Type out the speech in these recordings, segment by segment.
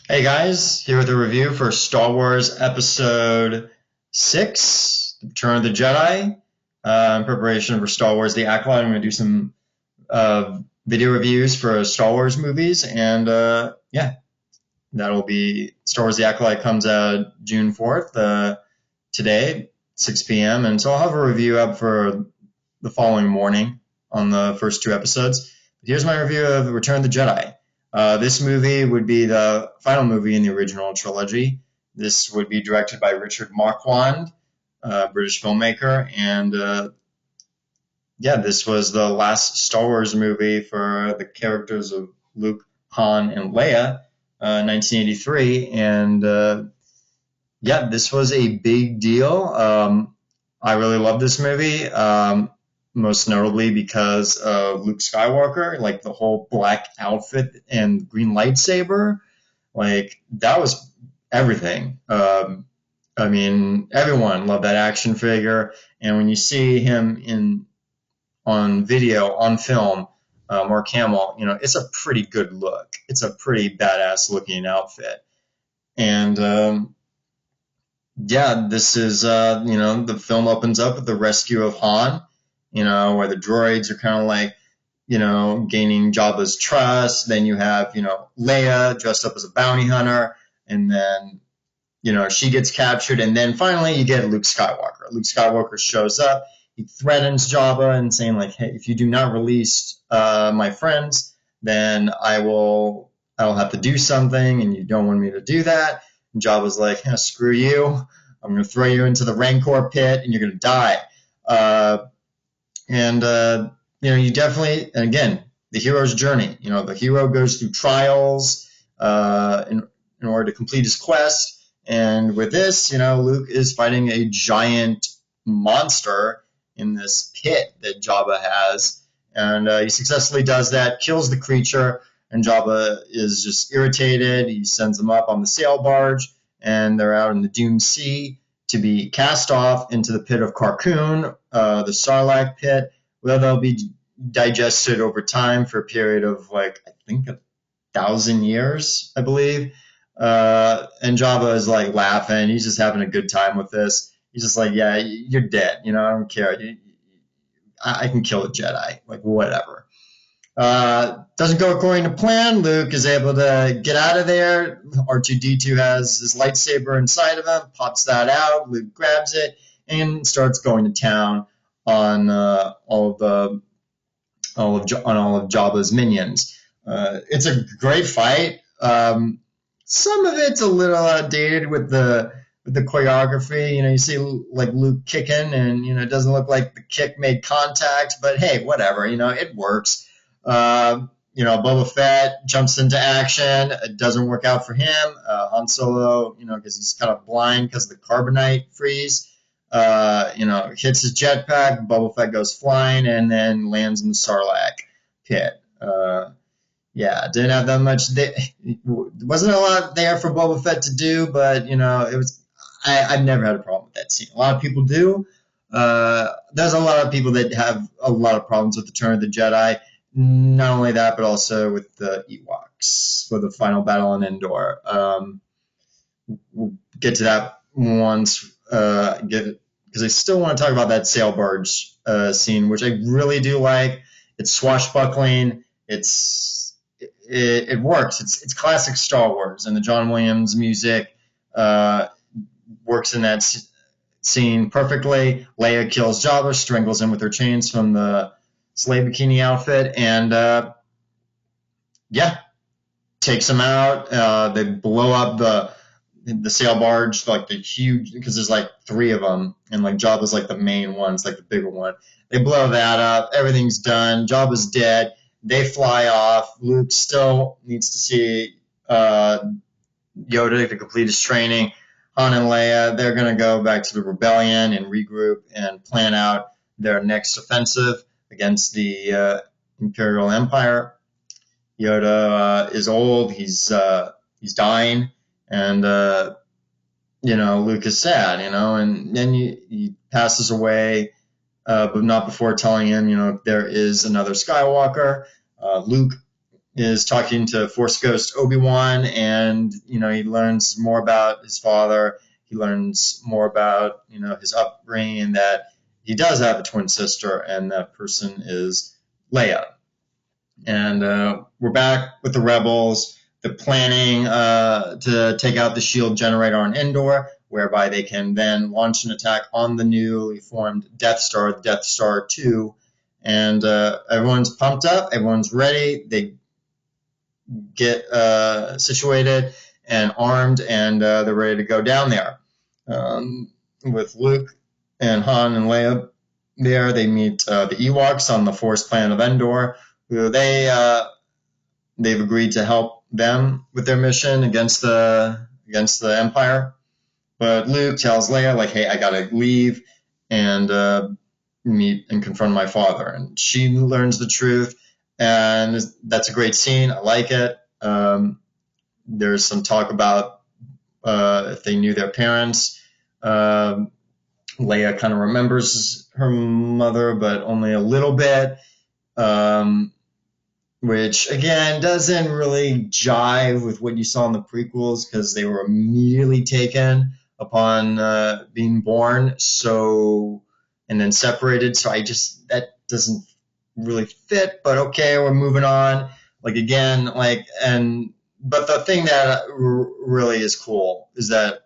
Hey guys, here with a review for Star Wars Episode 6, Return of the Jedi. In preparation for Star Wars The Acolyte, I'm going to do some video reviews for Star Wars movies, and yeah, that'll be Star Wars The Acolyte comes out June 4th, today, 6 p.m., and so I'll have a review up for the following morning on the first two episodes. But here's my review of Return of the Jedi. This movie would be the final movie in the original trilogy. This would be directed by Richard Marquand, a British filmmaker, and yeah, this was the last Star Wars movie for the characters of Luke, Han, and Leia, 1983, and yeah, this was a big deal. I really love this movie, most notably because of Luke Skywalker, like the whole black outfit and green lightsaber. Like, that was everything. I mean, everyone loved that action figure. And when you see him on video, on film, Mark Hamill, it's a pretty good look. It's a pretty badass looking outfit. And yeah, this is, the film opens up with the rescue of Han, where the droids are kind of like, gaining Jabba's trust. Then you have, Leia dressed up as a bounty hunter, and then, she gets captured. And then finally you get Luke Skywalker. Luke Skywalker shows up. He threatens Jabba and saying like, hey, if you do not release my friends, then I'll have to do something, and you don't want me to do that. And Jabba's like, screw you. I'm going to throw you into the Rancor pit, and you're going to die. And you definitely, and again, the hero's journey. The hero goes through trials in order to complete his quest. And with this, Luke is fighting a giant monster in this pit that Jabba has. And he successfully does that, kills the creature, and Jabba is just irritated. He sends them up on the sail barge, and they're out in the Dune Sea to be cast off into the pit of Carkoon, the Sarlacc pit, where they'll be digested over time for a period of, like, I think 1,000 years, I believe. And Jabba is like laughing. He's just having a good time with this. He's just like, yeah, you're dead. I don't care. I can kill a Jedi. Like, whatever. Doesn't go according to plan. Luke is able to get out of there. R2D2 has his lightsaber inside of him, pops that out. Luke grabs it and starts going to town on all of Jabba's minions. It's a great fight. Some of it's a little outdated with the choreography. You see like Luke kicking, and it doesn't look like the kick made contact. But hey, whatever. It works. Boba Fett jumps into action. It doesn't work out for him. Han Solo, because he's kind of blind because of the carbonite freeze. Hits his jetpack. Boba Fett goes flying and then lands in the Sarlacc pit. Yeah, didn't have that much. Wasn't a lot there for Boba Fett to do, but it was. I've never had a problem with that scene. A lot of people do. There's a lot of people that have a lot of problems with the Return of the Jedi. Not only that, but also with the Ewoks for the final battle on Endor. We'll get to that once. Because I still want to talk about that sail barge scene, which I really do like. It's swashbuckling. It works. It's classic Star Wars, and the John Williams music works in that scene perfectly. Leia kills Jabba, strangles him with her chains from the slave bikini outfit, and yeah, takes him out. They blow up the sail barge, like the huge, because there's like three of them, and like Jabba's like the main one, it's like the bigger one. They blow that up. Everything's done. Jabba's dead. They fly off. Luke still needs to see Yoda to complete his training. Han and Leia, they're going to go back to the rebellion and regroup and plan out their next offensive against the Imperial Empire. Yoda is old. He's dying, and Luke is sad. And then he passes away, but not before telling him, there is another Skywalker. Luke is talking to Force Ghost Obi-Wan, and he learns more about his father. He learns more about his upbringing, and that he does have a twin sister, and that person is Leia. And we're back with the rebels. They're planning to take out the shield generator on Endor, whereby they can then launch an attack on the newly formed Death Star, Death Star 2. And everyone's pumped up. Everyone's ready. They get situated and armed, and they're ready to go down there. With Luke and Han and Leia there, they meet the Ewoks on the Forest planet of Endor, who they've agreed to help them with their mission against the Empire. But Luke tells Leia, like, hey, I gotta leave and meet and confront my father. And she learns the truth, and that's a great scene. I like it. There's some talk about if they knew their parents. Leia kind of remembers her mother, but only a little bit. Which, again, doesn't really jive with what you saw in the prequels, because they were immediately taken upon being born, and then separated. So that doesn't really fit, but okay, we're moving on. But the thing that really is cool is that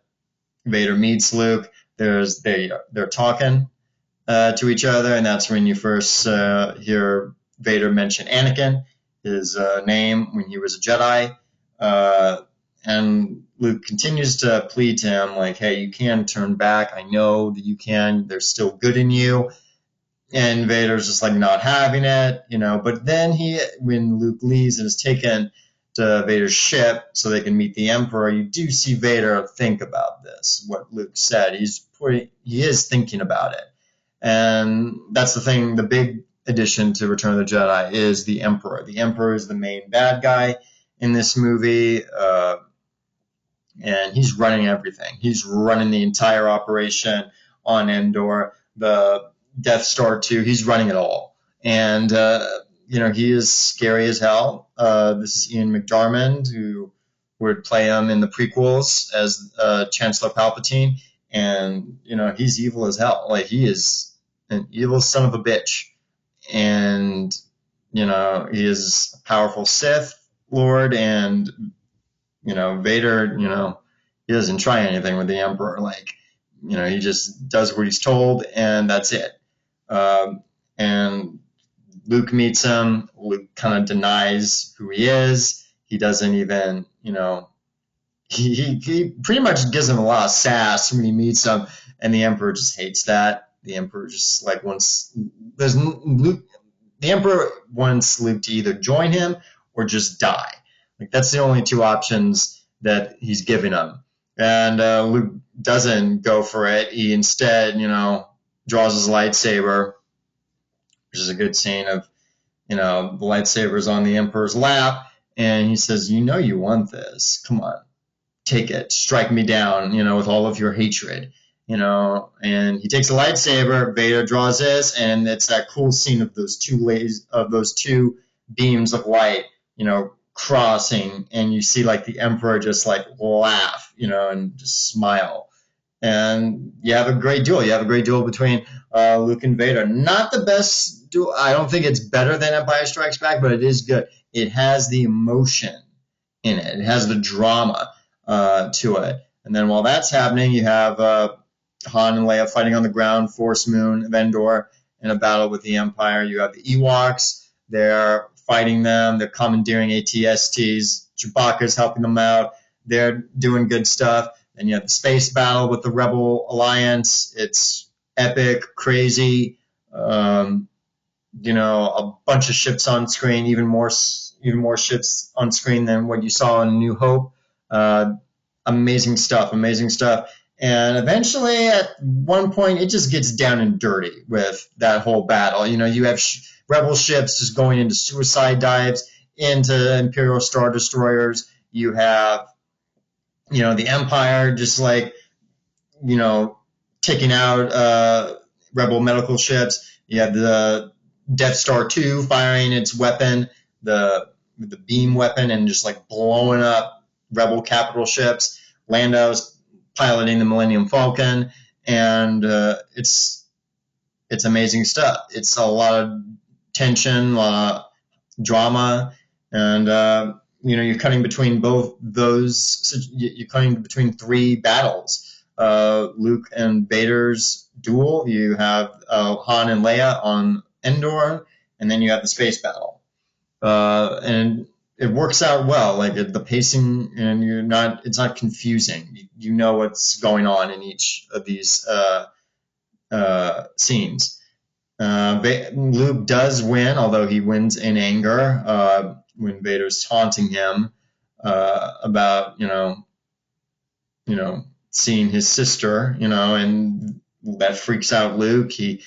Vader meets Luke. They're talking to each other, and that's when you first hear Vader mention Anakin, his name when he was a Jedi. And Luke continues to plead to him, like, hey, you can turn back. I know that you can. There's still good in you. And Vader's just like not having it, But then when Luke leaves and is taken to Vader's ship so they can meet the Emperor, you do see Vader think about this, what Luke said. He is thinking about it. And that's the thing, the big addition to Return of the Jedi is the Emperor. The Emperor is the main bad guy in this movie, and he's running everything. He's running the entire operation on Endor, the Death Star 2. He's running it all. And, he is scary as hell. This is Ian McDiarmid, who would play him in the prequels as Chancellor Palpatine. And, he's evil as hell. Like, he is an evil son of a bitch. And, he is a powerful Sith Lord, and, Vader, he doesn't try anything with the Emperor. Like, he just does what he's told, and that's it. And Luke meets him. Luke kind of denies who he is. He doesn't even, he pretty much gives him a lot of sass when he meets him, and the Emperor just hates that. The Emperor just the Emperor wants Luke to either join him or just die. Like, that's the only two options that he's giving him. And Luke doesn't go for it. He instead, draws his lightsaber, which is a good scene of, the lightsaber's on the Emperor's lap, and he says, you want this. Come on, take it. Strike me down, with all of your hatred. And he takes a lightsaber. Vader draws his, and it's that cool scene of those two beams of light, crossing, and you see like the Emperor just like laugh, and just smile. And you have a great duel. You have a great duel between Luke and Vader. Not the best duel. I don't think it's better than Empire Strikes Back, but it is good. It has the emotion in it. It has the drama to it. And then while that's happening, you have Han and Leia fighting on the ground, Force Moon of Endor, in a battle with the Empire. You have the Ewoks. They're fighting them. They're commandeering AT-STs. Chewbacca's helping them out. They're doing good stuff. And you have the space battle with the Rebel Alliance. It's epic, crazy. A bunch of ships on screen, even more ships on screen than what you saw in New Hope. Amazing stuff. And eventually, at one point, it just gets down and dirty with that whole battle. You have Rebel ships just going into suicide dives into Imperial Star Destroyers. You have, the Empire just taking out Rebel medical ships. You have the Death Star 2 firing its weapon, the with the beam weapon and just like blowing up rebel capital ships. Lando's piloting the Millennium Falcon, and it's amazing stuff. It's a lot of tension, a lot of drama, and you're cutting between both those. You're cutting between three battles. Luke and Vader's duel. You have Han and Leia on Endor, and then you have the space battle. And it works out well. Like the pacing, and it's not confusing. You know what's going on in each of these scenes. Luke does win, although he wins in anger when Vader's taunting him about seeing his sister, and that freaks out Luke. He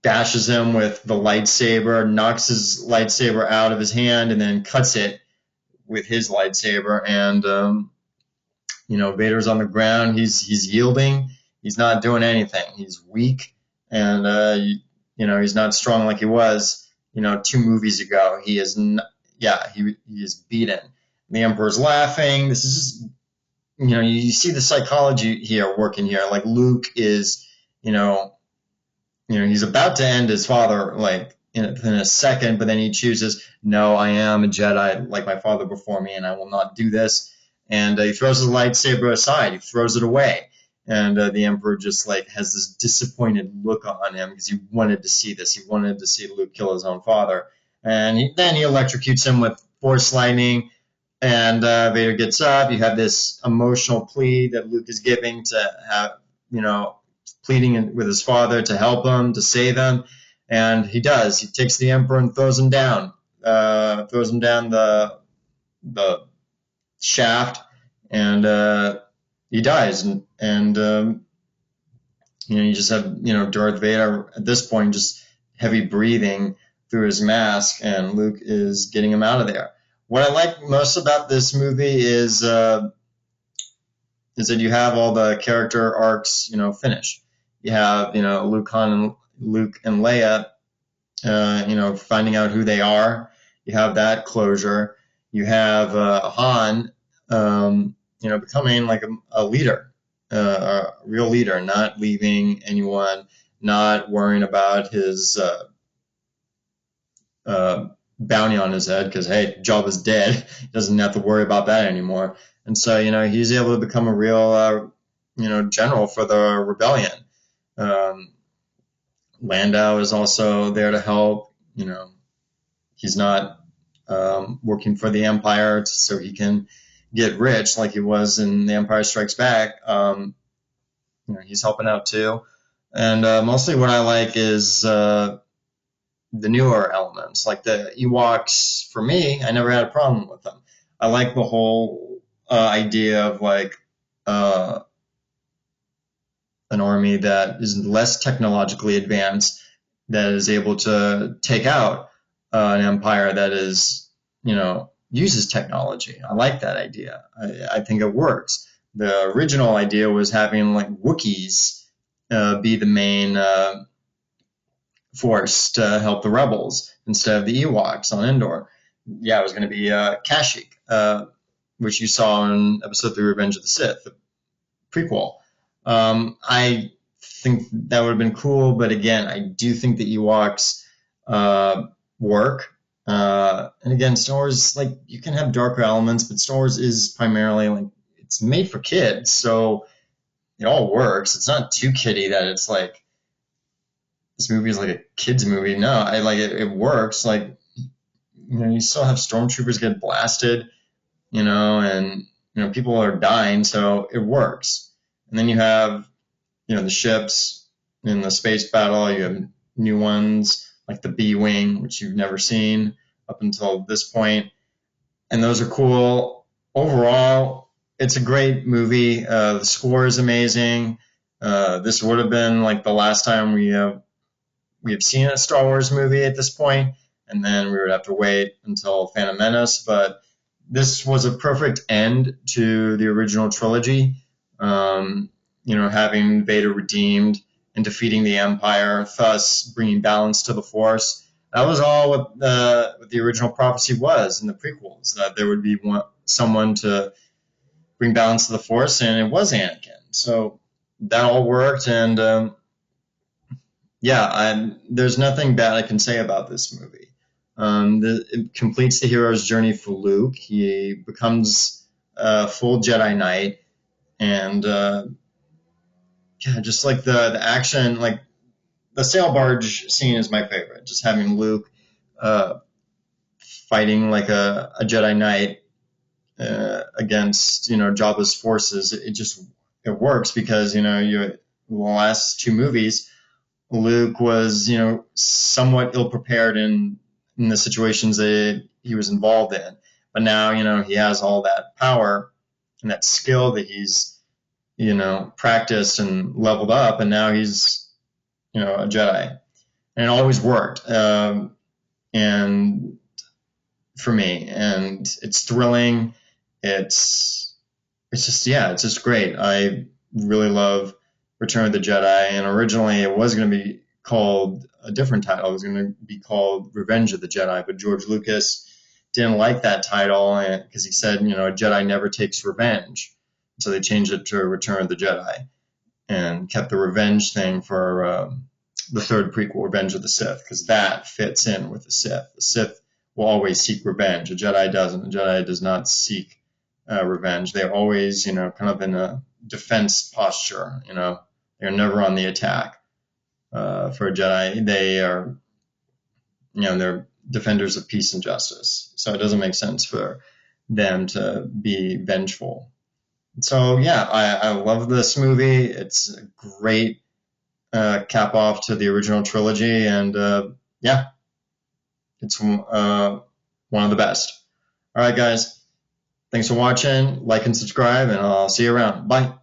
bashes him with the lightsaber, knocks his lightsaber out of his hand, and then cuts it with his lightsaber. And Vader's on the ground. He's yielding. He's not doing anything. He's weak, and he's not strong like he was 2 movies ago. He is he is beaten. The Emperor's laughing. This is just you see the psychology here working here. Like Luke is he's about to end his father like in a second, but then he chooses, no, I am a Jedi like my father before me, and I will not do this. And he throws his lightsaber aside. He throws it away. And the Emperor just like has this disappointed look on him because he wanted to see this. He wanted to see Luke kill his own father. And then he electrocutes him with Force lightning. And Vader gets up. You have this emotional plea that Luke is giving to have, pleading with his father to help him, to save him. And he does. He takes the Emperor and throws him down. Throws him down the shaft. And he dies. And you just have, Darth Vader at this point just heavy breathing through his mask. And Luke is getting him out of there. What I like most about this movie is that you have all the character arcs, finish. You have, Luke and Leia, finding out who they are. You have that closure. You have Han, becoming like a leader, a real leader, not leaving anyone, not worrying about his bounty on his head because, hey, Jabba's dead. He doesn't have to worry about that anymore. And so, he's able to become a real, general for the rebellion. Lando is also there to help. He's not working for the Empire so he can get rich like he was in The Empire Strikes Back. He's helping out too. And mostly what I like is the newer elements, like the Ewoks. For me, I never had a problem with them. I like the whole idea of like an army that is less technologically advanced, that is able to take out an empire that is, uses technology. I like that idea. I think it works. The original idea was having like Wookiees be the main force to help the rebels instead of the Ewoks on Endor. Yeah, it was going to be Kashyyyk, which you saw in Episode 3, Revenge of the Sith, the prequel. I think that would have been cool, but again, I do think the Ewoks work. And again, Star Wars, like, you can have darker elements, but Star Wars is primarily like, it's made for kids, so it all works. It's not too kiddie that it's like this movie is like a kids movie. No, I like it. It works. Like, you still have stormtroopers get blasted, and people are dying, so it works. And then you have, the ships in the space battle. You have new ones like the B-wing, which you've never seen up until this point, and those are cool. Overall, it's a great movie. The score is amazing. This would have been like the last time we have seen a Star Wars movie at this point, and then we would have to wait until Phantom Menace. But this was a perfect end to the original trilogy. Having Vader redeemed and defeating the Empire, thus bringing balance to the Force. that was all what the original prophecy was in the prequels, that there would be someone to bring balance to the Force, and it was Anakin. So that all worked, and there's nothing bad I can say about this movie. It completes the hero's journey for Luke. He becomes a full Jedi Knight, and just like the action, like the sail barge scene is my favorite. Just having Luke fighting like a Jedi Knight against Jabba's forces. It works because the last two movies, Luke was somewhat ill prepared in the situations that he was involved in, but now he has all that power and that skill that he's practiced and leveled up, and now he's a Jedi, and it always worked. And for me, and it's thrilling. It's just great. I really love Return of the Jedi, and originally it was going to be called a different title. It was going to be called Revenge of the Jedi, but George Lucas didn't like that title because he said, a Jedi never takes revenge. So they changed it to Return of the Jedi and kept the revenge thing for the third prequel, Revenge of the Sith, because that fits in with the Sith. The Sith will always seek revenge. A Jedi doesn't. A Jedi does not seek revenge. They're always, kind of in a defense posture. They're never on the attack. For a Jedi, they are, they're defenders of peace and justice. So it doesn't make sense for them to be vengeful. So yeah, I love this movie. It's a great cap off to the original trilogy, and it's one of the best. All right, guys. Thanks for watching. Like and subscribe, and I'll see you around. Bye.